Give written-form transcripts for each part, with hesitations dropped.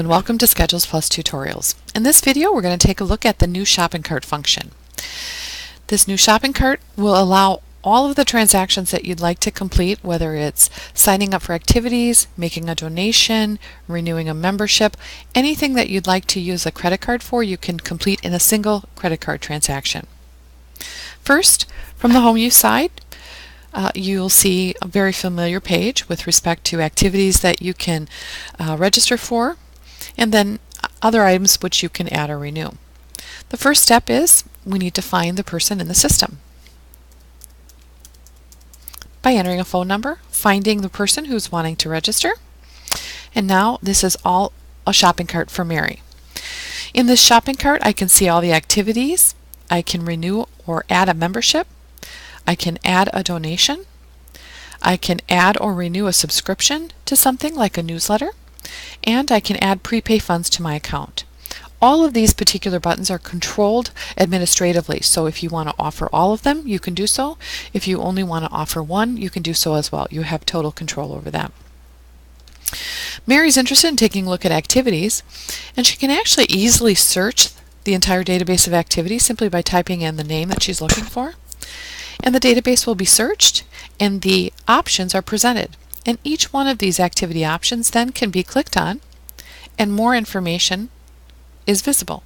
and welcome to SchedulesPlus tutorials. In this video we're going to take a look at the new shopping cart function. This new shopping cart will allow all of the transactions that you'd like to complete, whether it's signing up for activities, making a donation, renewing a membership, anything that you'd like to use a credit card for, you can complete in a single credit card transaction. First, from the home use side, you'll see a very familiar page with respect to activities that you can register for, and then other items which you can add or renew. The first step is we need to find the person in the system. By entering a phone number, finding the person who's wanting to register, and now this is all a shopping cart for Mary. In this shopping cart I can see all the activities, I can renew or add a membership, I can add a donation, I can add or renew a subscription to something like a newsletter, and I can add prepay funds to my account. All of these particular buttons are controlled administratively, so if you want to offer all of them, you can do so. If you only want to offer one, you can do so as well. You have total control over that. Mary's interested in taking a look at activities, and she can actually easily search the entire database of activities simply by typing in the name that she's looking for. And the database will be searched, and the options are presented. And each one of these activity options then can be clicked on, and more information is visible.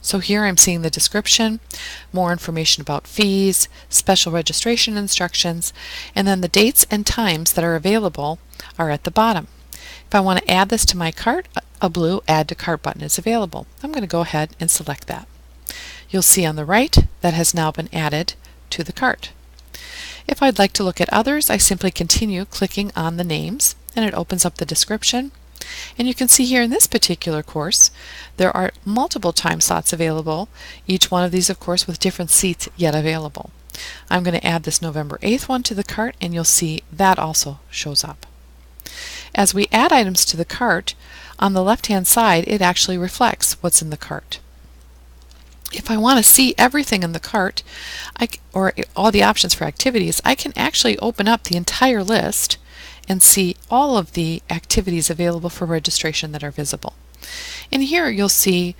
So here I'm seeing the description, more information about fees, special registration instructions, and then the dates and times that are available are at the bottom. If I want to add this to my cart, a blue Add to Cart button is available. I'm going to go ahead and select that. You'll see on the right that has now been added to the cart. If I'd like to look at others, I simply continue clicking on the names, and it opens up the description. And you can see here in this particular course there are multiple time slots available, each one of these of course with different seats yet available. I'm going to add this November 8th one to the cart, and you'll see that also shows up. As we add items to the cart, on the left hand side it actually reflects what's in the cart. If I want to see everything in the cart, or all the options for activities, I can actually open up the entire list and see all of the activities available for registration that are visible. And here you'll see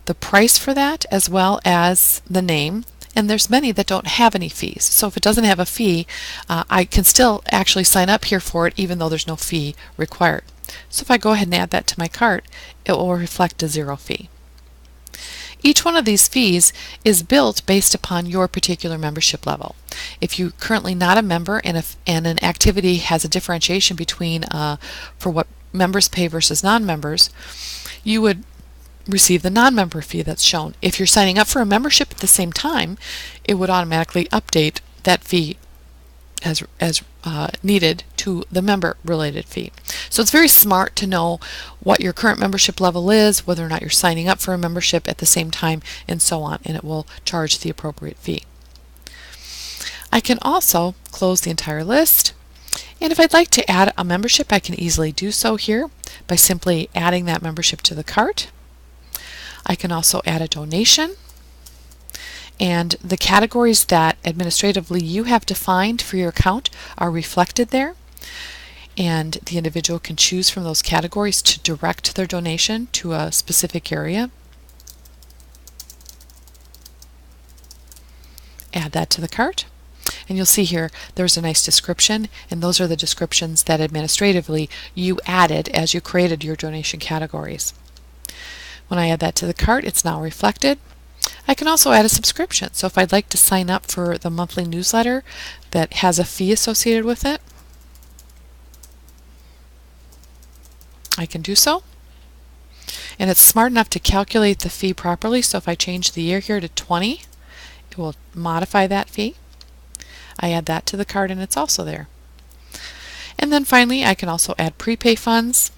the price for that as well as the name, and there's many that don't have any fees. So if it doesn't have a fee, I can still actually sign up here for it even though there's no fee required. So if I go ahead and add that to my cart, it will reflect a zero fee. Each one of these fees is built based upon your particular membership level. If you're currently not a member and an activity has a differentiation between for what members pay versus non-members, you would receive the non-member fee that's shown. If you're signing up for a membership at the same time, it would automatically update that fee as needed to the member-related fee. So it's very smart to know what your current membership level is, whether or not you're signing up for a membership at the same time, and so on, and it will charge the appropriate fee. I can also close the entire list, and if I'd like to add a membership, I can easily do so here by simply adding that membership to the cart. I can also add a donation, and the categories that administratively you have defined for your account are reflected there, and the individual can choose from those categories to direct their donation to a specific area. Add that to the cart, and you'll see here there's a nice description, and those are the descriptions that administratively you added as you created your donation categories. When I add that to the cart, it's now reflected. I can also add a subscription. So if I'd like to sign up for the monthly newsletter that has a fee associated with it, I can do so. And it's smart enough to calculate the fee properly, so if I change the year here to 20, it will modify that fee. I add that to the cart and it's also there. And then finally I can also add prepay funds.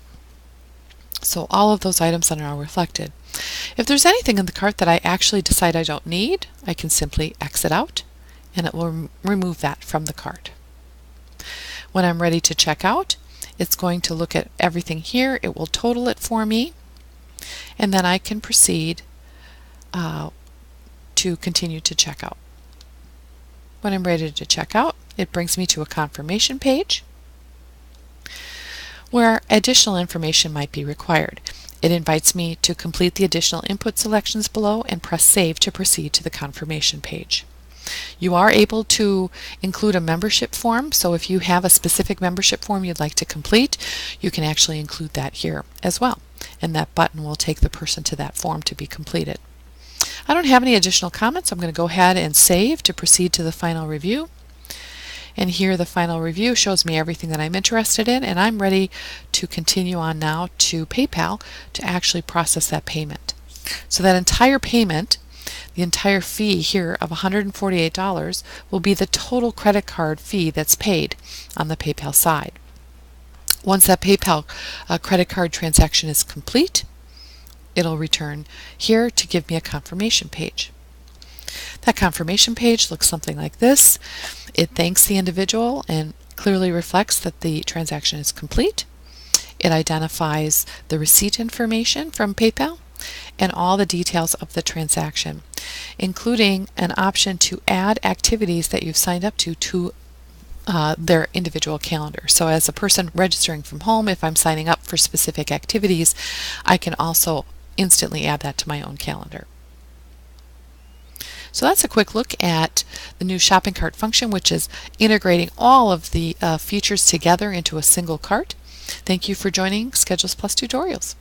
So all of those items are now reflected. If there's anything in the cart that I actually decide I don't need, I can simply exit out and it will remove that from the cart. When I'm ready to check out, it's going to look at everything here, it will total it for me, and then I can proceed to continue to check out. When I'm ready to check out, it brings me to a confirmation page where additional information might be required. It invites me to complete the additional input selections below and press Save to proceed to the confirmation page. You are able to include a membership form, so if you have a specific membership form you'd like to complete, you can actually include that here as well. And that button will take the person to that form to be completed. I don't have any additional comments. I'm going to go ahead and save to proceed to the final review. And here the final review shows me everything that I'm interested in, and I'm ready to continue on now to PayPal to actually process that payment. So that entire payment, the entire fee here of $148, will be the total credit card fee that's paid on the PayPal side. Once that PayPal credit card transaction is complete, it'll return here to give me a confirmation page. That confirmation page looks something like this. It thanks the individual and clearly reflects that the transaction is complete. It identifies the receipt information from PayPal and all the details of the transaction, including an option to add activities that you've signed up to their individual calendar. So as a person registering from home, if I'm signing up for specific activities, I can also instantly add that to my own calendar. So that's a quick look at the new shopping cart function, which is integrating all of the features together into a single cart. Thank you for joining SchedulesPlus tutorials.